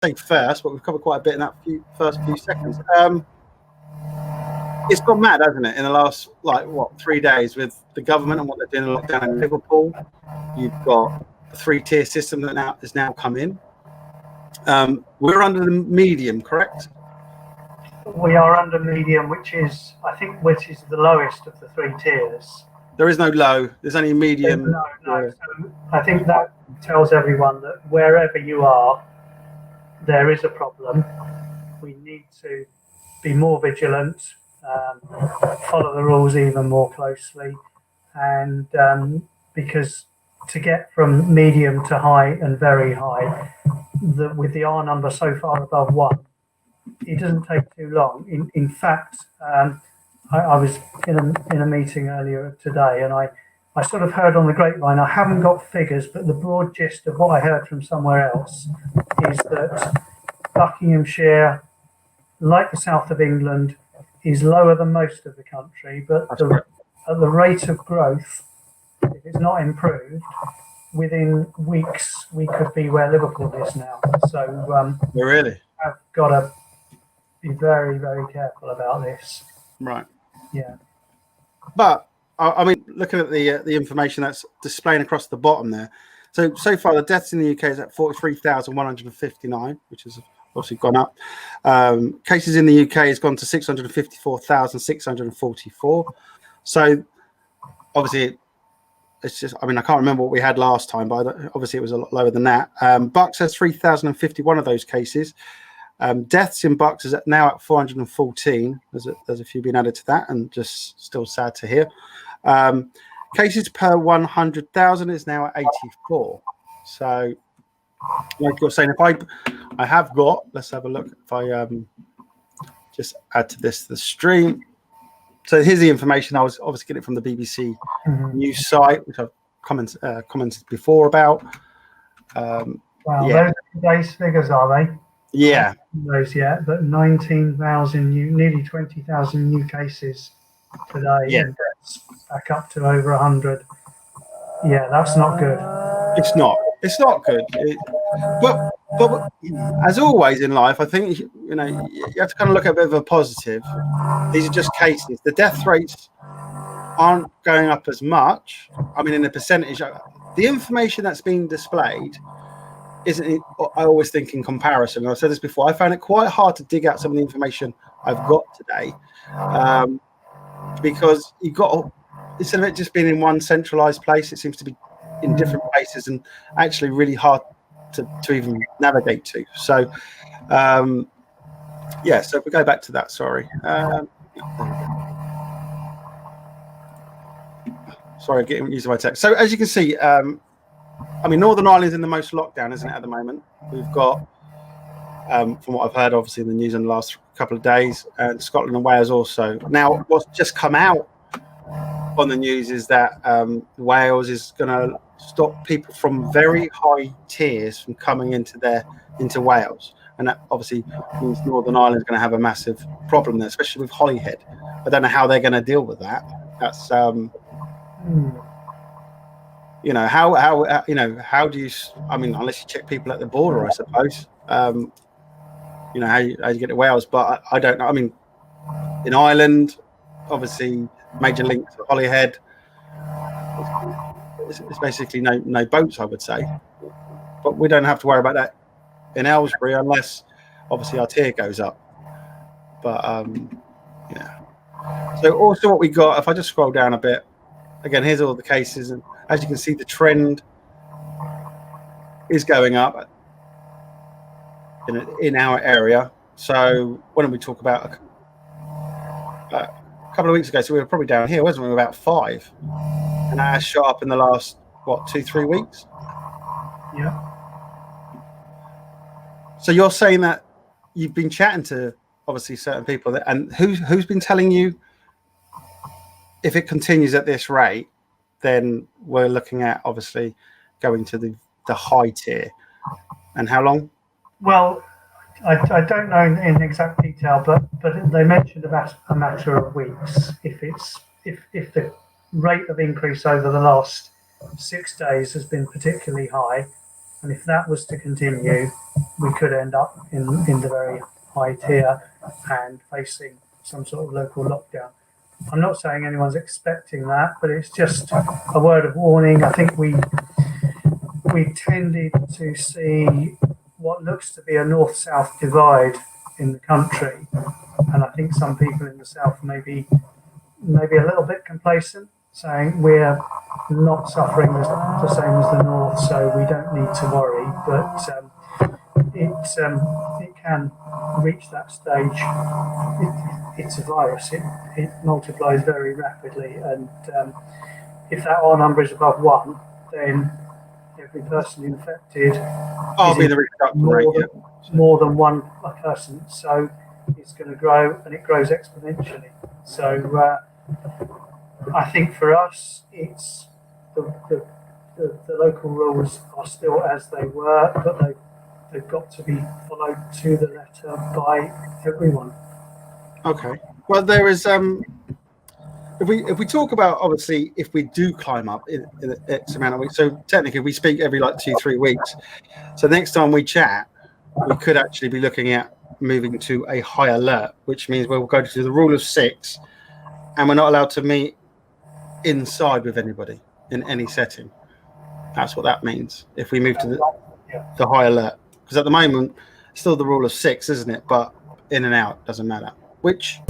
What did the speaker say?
say first, but we've covered quite a bit in that first few seconds. It's gone mad, hasn't it, in the last 3 days with the government and what they're doing in lockdown in Liverpool. You've got a 3-tier system that has now come in. We're under the medium, correct? We are under medium, which is the lowest of the 3 tiers. There is no low. There's only medium. No. So I think that tells everyone that wherever you are, there is a problem. We need to be more vigilant, follow the rules even more closely, and because to get from medium to high and very high, with the R number so far above 1, it doesn't take too long. In fact, I was in a meeting earlier today, and I sort of heard on the grapevine, I haven't got figures, but the broad gist of what I heard from somewhere else is that Buckinghamshire, like the south of England, is lower than most of the country, but at the rate of growth, if it's not improved, within weeks we could be where Liverpool is now. So we really have got to be very, very careful about this. Right. Yeah. But I mean, looking at the information that's displaying across the bottom there, so far the deaths in the UK is at 43,159, which has obviously gone up. Cases in the UK has gone to 654,644. So obviously it's just, I mean, I can't remember what we had last time, but obviously it was a lot lower than that. Bucks has 3,051 of those cases. Deaths in Bucks is now at 414. There's a few being added to that, and just still sad to hear. Cases per 100,000 is now at 84. So, like you're saying, if I have got, let's have a look. If I just add to the stream. So here's the information. I was obviously getting it from the BBC news site, which I've commented before about. Wow, those are today's figures, are they? Yeah. Those yet, but 19,000 nearly 20,000 new cases today. Yeah. And deaths back up to over 100. Yeah, that's not good. It's not. It's not good. But as always in life, I think you have to kind of look at a bit of a positive. These are just cases. The death rates aren't going up as much. I mean, in the percentage, the information that's being displayed isn't. I always think in comparison. I've said this before. I found it quite hard to dig out some of the information I've got today, because you've got, instead of it just being in one centralized place, it seems to be in different places and actually really hard to even navigate to. So so if we go back to that, sorry, sorry, getting using my text. So as you can see, I mean, Northern Ireland's in the most lockdown, isn't it, at the moment? We've got, from what I've heard, obviously in the news in the last couple of days, and Scotland and Wales also. Now, what's just come out on the news is that Wales is going to stop people from very high tiers from coming into Wales, and that obviously means Northern Ireland is going to have a massive problem there, especially with Holyhead. I don't know how they're going to deal with that. That's how do you? I mean, unless you check people at the border, I suppose. How you get to Wales, but I don't know. I mean, in Ireland, obviously, major link to Holyhead. It's basically no boats, I would say, but we don't have to worry about that in Aylesbury unless obviously our tier goes up. But so also what we got, if I just scroll down a bit again, here's all the cases, and as you can see, the trend is going up in our area. So when we talk about a couple of weeks ago, so we were probably down here, wasn't we? About 5, and that has shot up in the last 2-3 weeks. Yeah. So you're saying that you've been chatting to obviously certain people, and who's been telling you if it continues at this rate, then we're looking at obviously going to the high tier, and how long? Well, I don't know in exact detail, but they mentioned about a matter of weeks. If the rate of increase over the last 6 days has been particularly high, And if that was to continue, we could end up in the very high tier and facing some sort of local lockdown. I'm not saying anyone's expecting that, but it's just a word of warning. I think we tended to see what looks to be a north-south divide in the country, and I think some people in the south may be a little bit complacent, saying we're not suffering the same as the north, so we don't need to worry. But it can reach that stage. It's a virus. It multiplies very rapidly, and if that R number is above 1, then every person infected more than one person. So it's going to grow, and it grows exponentially. So I think for us, it's the local rules are still as they were, but they've got to be followed to the letter by everyone. Okay. Well, there is if we talk about, obviously, if we do climb up in X amount of weeks, so technically we speak every like 2-3 weeks. So next time we chat, we could actually be looking at moving to a high alert, which means we'll go to the rule of 6, and we're not allowed to meet inside with anybody in any setting. That's what that means if we move to the high alert. Because at the moment, still the rule of 6, isn't it? But in and out doesn't matter. Which